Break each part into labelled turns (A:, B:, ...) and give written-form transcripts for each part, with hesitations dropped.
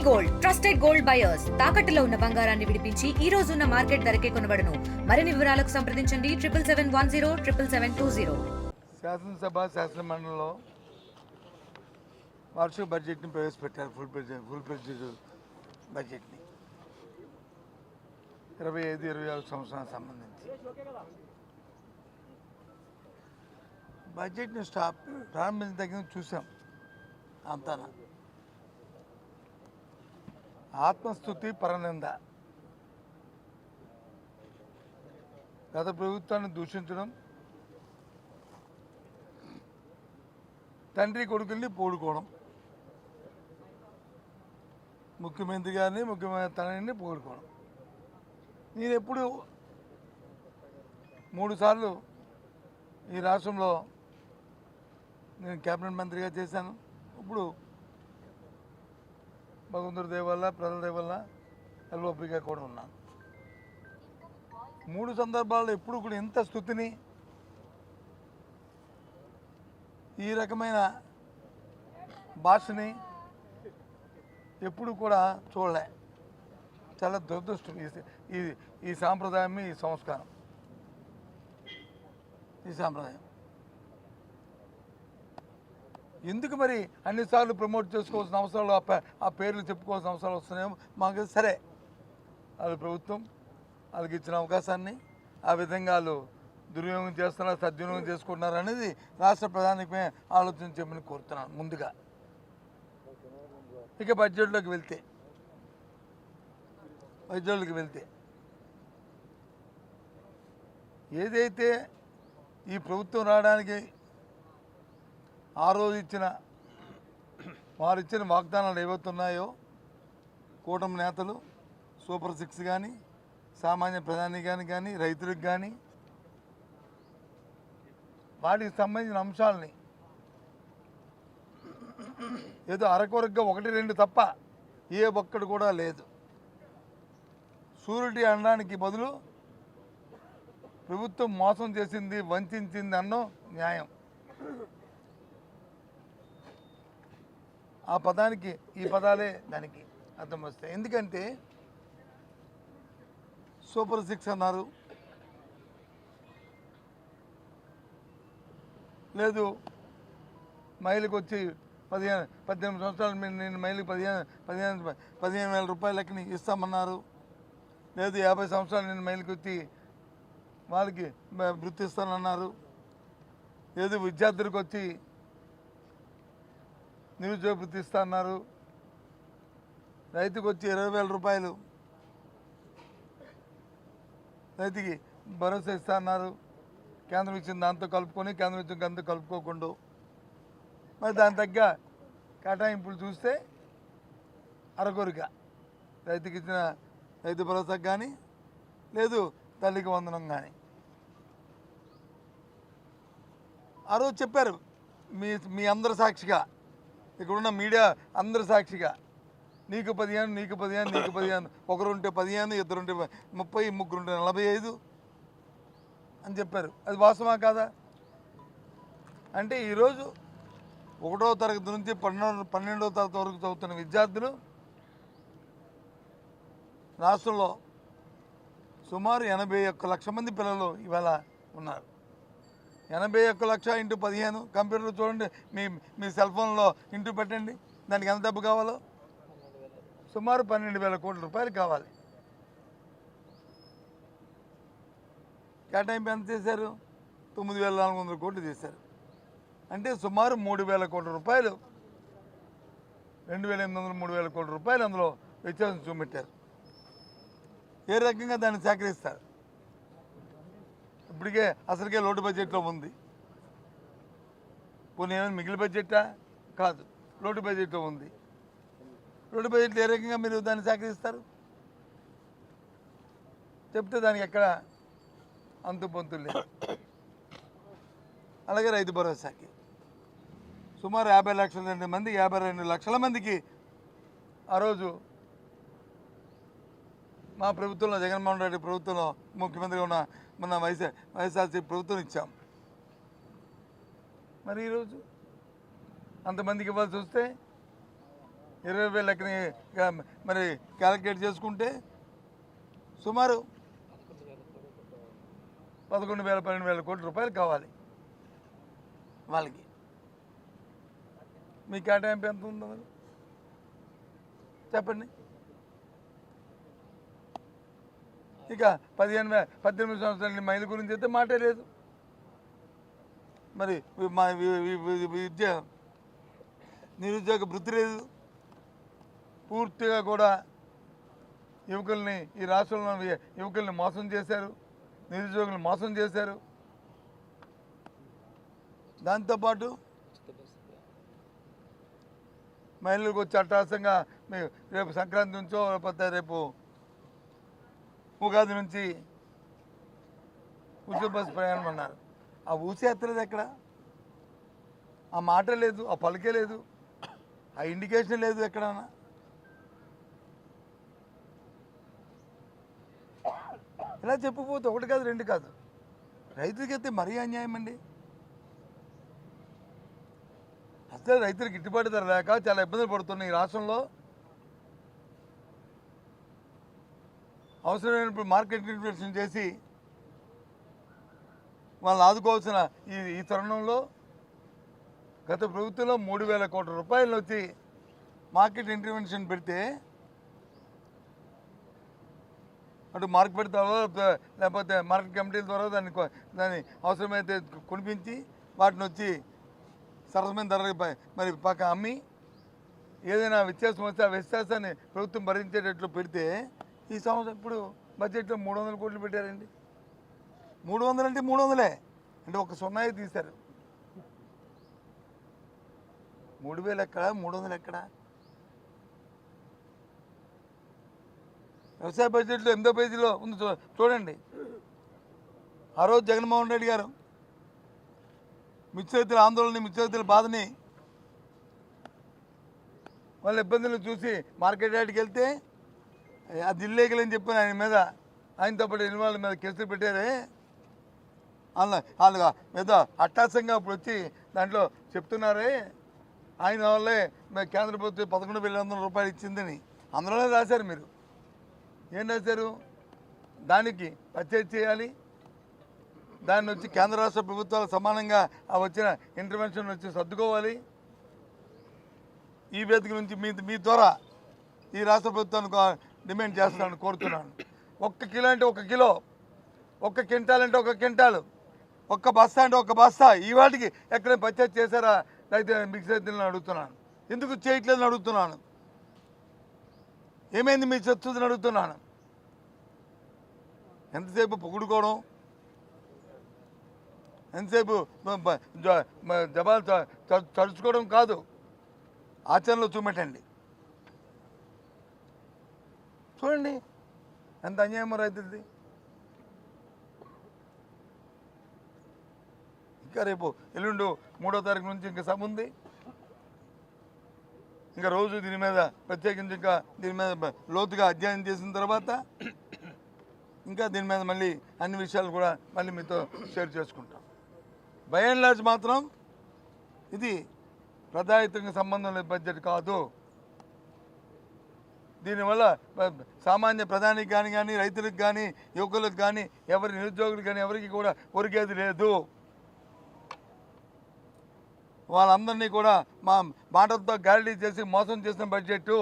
A: Gold trusted gold buyers తాకట్టులో ఉన్న బంగారాన్ని విడిపించి ఈ రోజు ఉన్న మార్కెట్ ధరకే కొనబడును. మరిన్ని వివరాలకు సంప్రదించండి 7710
B: శాసనసభ శాసనమండలిలో వార్షిక బడ్జెట్ని ప్రవేశపెట్టారు. ఫుల్ బడ్జెట్ బడ్జెట్ని 25-26 సంవత్సరాలకు సంబంధించి బడ్జెట్ని ప్రారంభించిన దగ్గర చూసాం. అంతా ఆత్మస్తుతి పరనింద, గత ప్రభుత్వాన్ని దూషించడం, తండ్రి కొడుకుల్ని పోడుకోవడం, ముఖ్యమంత్రి గారిని తనని పోడుకోవడం. నేను ఎప్పుడు 3 సార్లు ఈ రాష్ట్రంలో నేను క్యాబినెట్ మంత్రిగా చేశాను. ఇప్పుడు భగవంతుడి దయ వల్ల, ప్రజల దయ వల్ల ఎల్ఓపిగా కూడా ఉన్నాను. 3 సందర్భాల్లో ఎప్పుడు కూడా ఇంత స్థుతిని, ఈ రకమైన భాషని ఎప్పుడు కూడా చూడలే. చాలా దురదృష్టం ఈ సాంప్రదాయం, ఈ సంస్కారం, ఈ సాంప్రదాయం. ఎందుకు మరి అన్నిసార్లు ప్రమోట్ చేసుకోవాల్సిన అవసరాలు, ఆ పేర్లు చెప్పుకోవాల్సిన అవసరాలు వస్తున్నాయో మాకు సరే. వాళ్ళు ప్రభుత్వం వాళ్ళకి ఇచ్చిన అవకాశాన్ని ఆ విధంగా వాళ్ళు దుర్వినియోగం చేస్తున్నారు, సద్వినియోగం చేసుకుంటున్నారు అనేది రాష్ట్ర ప్రధానికమే ఆలోచించమని కోరుతున్నాను ముందుగా. ఇక బడ్జెట్లోకి వెళ్తే ఏదైతే ఈ ప్రభుత్వం రావడానికి ఆ రోజు వారు ఇచ్చిన వాగ్దానాలు ఏవైతున్నాయో, కూటమి నేతలు సూపర్ 6 కానీ, సామాన్య ప్రధానికానికి కానీ, రైతులకు కానీ, వాటికి సంబంధించిన అంశాలని ఏదో అరకొరగ్గా 1-2 తప్ప ఏ ఒక్కడు కూడా లేదు. షూరిటీ అనడానికి బదులు ప్రభుత్వం మోసం చేసింది, వంచింది అన్నో న్యాయం. ఆ పదానికి ఈ పదాలే దానికి అర్థం వస్తాయి. ఎందుకంటే సూపర్ 6 అన్నారు, లేదు మైలుకి వచ్చి 18 సంవత్సరాలు నేను మైలుకి 15,000 రూపాయల లెక్కని ఇస్తామన్నారు. లేదు 50 సంవత్సరాలు నేను మైలుకి వచ్చి వాళ్ళకి వృత్తి ఇస్తానన్నారు. లేదు విద్యార్థులకు వచ్చి నిరుద్యోగ వృత్తి ఇస్తా అన్నారు. రైతుకు వచ్చి 20,000 రూపాయలు రైతుకి భరోసా ఇస్తా అన్నారు. కేంద్రం ఇచ్చిన దాంతో కలుపుకొని, కేంద్రం ఇచ్చిన దాంతో కలుపుకోకుండా మరి దాని తగ్గ కేటాయింపులు చూస్తే అరకొరిక రైతుకి ఇచ్చిన రైతు భరోసాకు కానీ, లేదు తల్లికి వందనం కానీ. ఆ రోజు చెప్పారు మీ అందరి సాక్షిగా, ఇక్కడున్న మీడియా అందరి సాక్షిగా, నీకు 15 ఒకరుంటే 15, ఇద్దరుంటే 30, ముగ్గురుంటే 45 అని చెప్పారు. అది వాస్తవా కాదా? అంటే ఈరోజు 1వ తరగతి నుంచి 12వ తరగతి వరకు చదువుతున్న విద్యార్థులు రాష్ట్రంలో సుమారు 81 లక్షల మంది పిల్లలు ఇవాళ ఉన్నారు. 81 లక్ష × 15 కంప్యూటర్లో చూడండి, మీ సెల్ ఫోన్లో ఇంటూ పెట్టండి, దానికి ఎంత డబ్బు కావాలో సుమారు 12,000 కోట్ల రూపాయలు కావాలి. కేటాయింపు ఎంత చేశారు? 9,400 కోట్లు చేశారు. అంటే సుమారు 3,000 కోట్ల రూపాయలు, 2,800, 3,000 కోట్ల రూపాయలు అందులో వ్యత్యాసం చూపెట్టారు. ఏ రకంగా దాన్ని సేకరిస్తారు? ఇప్పటికే అసలుకే లోటు బడ్జెట్లో ఉంది. పోనీ ఏమైనా మిగిలిన బడ్జెట్టా? కాదు, లోటు బడ్జెట్లో ఉంది. లోటు బడ్జెట్లో ఏ రకంగా మీరు దాన్ని సేకరిస్తారు చెప్తే దానికి ఎక్కడ అంతు పొంతులు లేదు. అలాగే రైతు భరోసాకి సుమారు 50 లక్షల మంది, 52 లక్షల మందికి ఆ రోజు మా ప్రభుత్వంలో, జగన్మోహన్ రెడ్డి ప్రభుత్వంలో ముఖ్యమంత్రిగా ఉన్న మన వైఎస్ఆర్సీ ప్రభుత్వం ఇచ్చాం. మరి ఈరోజు అంతమందికి ఇవ్వాల్సి వస్తే 20,000 లెక్కని మరి క్యాలిక్యులేట్ చేసుకుంటే సుమారు 11,000 12,000 కోట్ల రూపాయలు కావాలి వాళ్ళకి. మీ కేటాయింపు ఎంత ఉందో మరి చెప్పండి. ఇక 18 సంవత్సరాల మైలు గురించి అయితే మాటే లేదు. మరి మా విద్య నిరుద్యోగ వృత్తి లేదు. పూర్తిగా కూడా యువకుల్ని ఈ రాష్ట్రంలో యువకుల్ని మోసం చేశారు, నిరుద్యోగులు మోసం చేశారు. దాంతోపాటు మహిళలకు వచ్చి అట్టాసంగా మీరు రేపు సంక్రాంతి నుంచో లేకపోతే రేపు ఉగాది నుంచి ఉచిత బస్సు ప్రయాణం అన్నారు. ఆ ఊసే ఎత్తలేదు ఎక్కడ, ఆ మాట లేదు, ఆ పలికే లేదు, ఆ ఇండికేషన్ లేదు ఎక్కడన్నా. ఇలా చెప్పకపోతే ఒకటి కాదు రెండు కాదు, రైతులకి అయితే మరీ అన్యాయం అండి. అసలు రైతులకు గిట్టుబాటు ధర లేక చాలా ఇబ్బందులు పడుతున్నాయి ఈ రాష్ట్రంలో. అవసరమైనప్పుడు మార్కెట్ ఇన్వెస్టిగేషన్ చేసి వాళ్ళని ఆదుకోవాల్సిన ఈ తరుణంలో గత ప్రభుత్వంలో 3,000 కోట్ల రూపాయలు వచ్చి మార్కెట్ ఇంటర్వెన్షన్ పెడితే అటు మార్కెట్ ద్వారా లేకపోతే మార్కెట్ కమిటీల ద్వారా దాన్ని అవసరమైతే కొనిపించి వాటిని వచ్చి సరసమైన ధరలకు మరి పక్క అమ్మి ఏదైనా వ్యత్యాసం వస్తే ఆ వ్యత్యాసాన్ని ప్రభుత్వం భరించేటట్లు పెడితే ఈ సంవత్సరం ఇప్పుడు బడ్జెట్లో 300 కోట్లు పెట్టారండి. 300 అంటే 300 అంటే ఒక సున్నాయి తీశారు. 3,000 ఎక్కడ, 300 ఎక్కడ? వ్యవసాయ బడ్జెట్లో 8వ పేజీలో ఉంది చూడండి. ఆ రోజు జగన్మోహన్ రెడ్డి గారు మిర్చి రైతుల ఆందోళన, మిర్చి రైతుల బాధని, వాళ్ళ ఇబ్బందులను చూసి మార్కెట్ యార్డ్కి వెళ్తే అది ఇల్లీగల్ అని చెప్పి ఆయనతో పాటు ఇన్వాల్వ్ మీద కేసులు పెట్టారే. వాళ్ళ మీద అట్టాసంగా ఇప్పుడు వచ్చి దాంట్లో చెప్తున్నారే ఆయన వల్లే కేంద్ర ప్రభుత్వం 11,100 రూపాయలు ఇచ్చిందని అందులోనే రాశారు. మీరు ఏం రాశారు? దానికి పర్చేజ్ చేయాలి, దాన్ని వచ్చి కేంద్ర రాష్ట్ర ప్రభుత్వాలు సమానంగా ఆ వచ్చిన ఇంటర్వెన్షన్ వచ్చి సర్దుకోవాలి. ఈ వేదిక నుంచి మీ ద్వారా ఈ రాష్ట్ర ప్రభుత్వానికి డిమాండ్ చేస్తున్నాను, కోరుతున్నాను. 1 కిలో అంటే 1 కిలో, 1 క్వింటాల్ అంటే 1 క్వింటాలు, 1 బస్తా అంటే 1 బస్తా ఈ వాటికి ఎక్కడైనా పర్చేజ్ చేశారా రైతు మిక్స్ రైతులను అడుగుతున్నాను. ఎందుకు చేయట్లేదని అడుగుతున్నాను. ఏమైంది మీ చర్చని అడుగుతున్నాను. ఎంతసేపు పొగుడుకోవడం, ఎంతసేపు జవాలు తడుచుకోవడం కాదు, ఆచరణలో చూపెట్టండి. చూడండి ఎంత అన్యాయమో రైతులది. ఇంకా రేపు ఎల్లుండు 3వ తారీఖు నుంచి ఇంకా సభ ఉంది. ఇంకా రోజు దీని మీద ప్రత్యేకించి ఇంకా దీని మీద లోతుగా అధ్యయనం చేసిన తర్వాత ఇంకా దీని మీద మళ్ళీ అన్ని విషయాలు కూడా మళ్ళీ మీతో షేర్ చేసుకుంటాం. బై అండ్ లార్జ్ మాత్రం ఇది ప్రజాహితంగా సంబంధం లేని బడ్జెట్ కాదు. దీనివల్ల సామాన్య ప్రధానికి కానీ రైతులకు కానీ యువకులకు కానీ ఎవరి నిరుద్యోగులకు కానీ ఎవరికి కూడా ఒరిగేది లేదు. వాళ్ళందరినీ కూడా మా మాటలతో గ్యారంటీ చేసి మోసం చేసిన బడ్జెట్.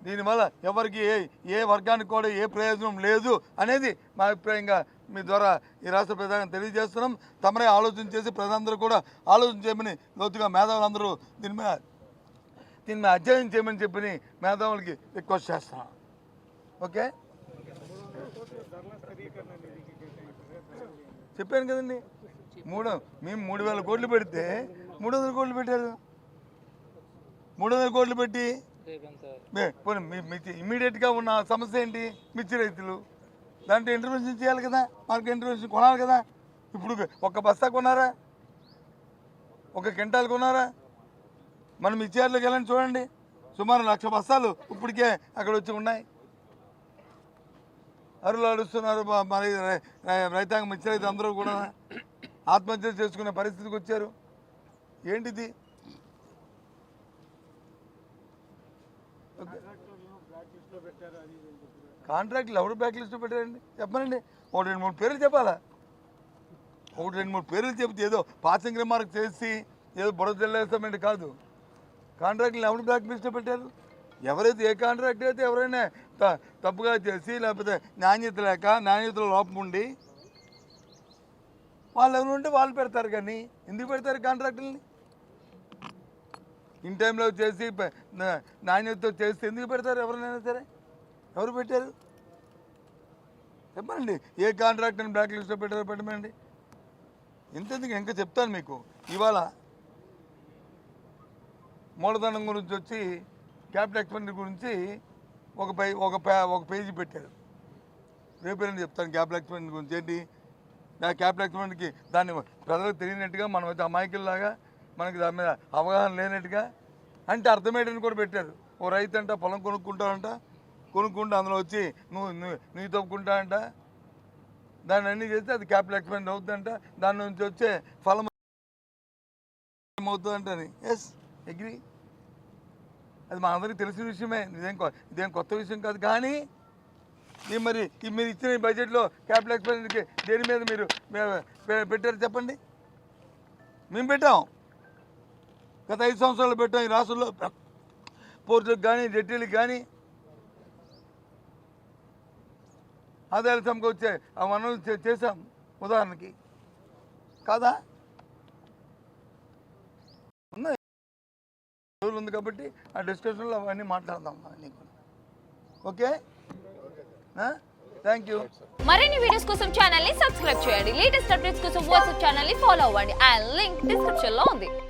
B: దీనివల్ల ఎవరికి ఏ వర్గానికి కూడా ఏ ప్రయోజనం లేదు అనేది మా అభిప్రాయంగా మీ ద్వారా ఈ రాష్ట్ర ప్రధాని తెలియజేస్తున్నాం. తమరే ఆలోచన చేసి ప్రజలందరూ కూడా ఆలోచన చేయమని లోతుగా మేధావులందరూ దీని మీద అధ్యయనం చేయమని చెప్పి మేధావులకి రిక్వెస్ట్ చేస్తున్నాం. ఓకే, చెప్పాను కదండి. మేము 3,000 కోట్లు పెడితే 300 కోట్లు పెట్టారు. 300 కోట్లు పెట్టి ఇమ్మీడియట్గా ఉన్న సమస్య ఏంటి? మిర్చి రైతులు. దాంట్లో ఇంటర్వెన్షన్ చేయాలి కదా, మార్కెట్ ఇంటర్వెన్షన్ కొనాలి కదా. ఇప్పుడు 1 బస్తా కొన్నారా, 1 క్వింటాల్ కొన్నారా? మనం మిర్చి యార్డ్లోకి వెళ్ళండి, చూడండి, సుమారు 1,00,000 బస్తాలు ఇప్పటికే అక్కడ వచ్చి ఉన్నాయి. అరులు అడుస్తున్నారు. మరి రైతాంగం మిర్చి రైతు అందరూ కూడా ఆత్మహత్యలు చేసుకునే పరిస్థితికి వచ్చారు. ఏంటిది? కాంట్రాక్ట్లు ఎవరు బ్లాక్ లిస్ట్ పెట్టారండి చెప్పనండి. 1-2-3 పేర్లు చెప్పాలా? 1-2-3 పేర్లు చెప్తే ఏదో పాసింగ్ రిమార్క్ చేసి ఏదో బుర్ర జల్లేస్తామంటే కాదు. కాంట్రాక్ట్లు ఎవరు బ్లాక్ లిస్ట్ పెట్టారు? ఎవరైతే ఏ కాంట్రాక్ట్ అయితే ఎవరైనా తప్పుగా చేసి లేకపోతే నాణ్యతలో లోపం ఉండి వాళ్ళు ఎవరు ఉంటే వాళ్ళు పెడతారు. కానీ ఎందుకు పెడతారు కాంట్రాక్టులని? ఇన్ టైంలో చేసి నాణ్యతతో చేస్తే ఎందుకు పెడతారు ఎవరైనా సరే? ఎవరు పెట్టారు చెప్పండి. ఏ కాంట్రాక్ట్ని బ్లాక్ లిస్ట్లో పెట్టారో పెట్టమండి. ఇంతెందుకు ఇంకా చెప్తాను మీకు. ఇవాళ మూలధనం గురించి వచ్చి క్యాపిటల్ ఎక్స్పెండిచర్ గురించి ఒక పేజీ పెట్టారు. రేపేనని చెప్తాను క్యాపిటల్ ఎక్స్పెండిచర్ గురించి. ఏంటి క్యాపిటల్ ఎక్స్పెండిచర్కి దాన్ని ప్రజలకు తెలియనట్టుగా, మనం అయితే అమాయకుల్లాగా, మనకి దాని మీద అవగాహన లేనట్టుగా అంటే అర్థమయ్యేటని కూడా పెట్టారు. ఓ రైతు అంట పొలం కొనుక్కుంటాడంట, కొనుక్కుంటూ అందులో వచ్చి నువ్వు తప్పుకుంటాడంట, దాన్ని అన్నీ చేస్తే అది క్యాపిటల్ ఎక్స్పెండిచర్ అవుతుందంట, దాని నుంచి వచ్చే ఫలం అవుతుందంట అని. Yes, agree. అది మా అందరికీ తెలిసిన విషయమే, ఇదేం కొత్త విషయం కాదు. కానీ మీరు ఇచ్చిన ఈ బడ్జెట్లో క్యాపిటల్ ఎక్స్పెండిచర్కి దేని మీద మీరు పెట్టారు చెప్పండి? మేము పెట్టాం. గత 5 సంవత్సరాలు పెట్టాం. ఈ రాష్ట్రంలో పోర్టులకు కానీ జెట్టీలకు కానీ ఆదాయాలు సమకూర్చే ఆ వనరులు చేశాం ఉదాహరణకి. కాదా? ఉంది కాబట్టి ఆ డిస్కషన్లో అవన్నీ మాట్లాడదాం నీకు. Okay, thank you.
C: మరిన్ని వీడియోస్ కోసం ఛానల్ ని సబ్స్క్రైబ్ చేయండి. లేటెస్ట్ అప్డేట్స్ కోసం వాట్సాప్ ఛానల్ ని ఫాలో అవ్వండి. అండ్ లింక్ డిస్క్రిప్షన్ లో ఉంది.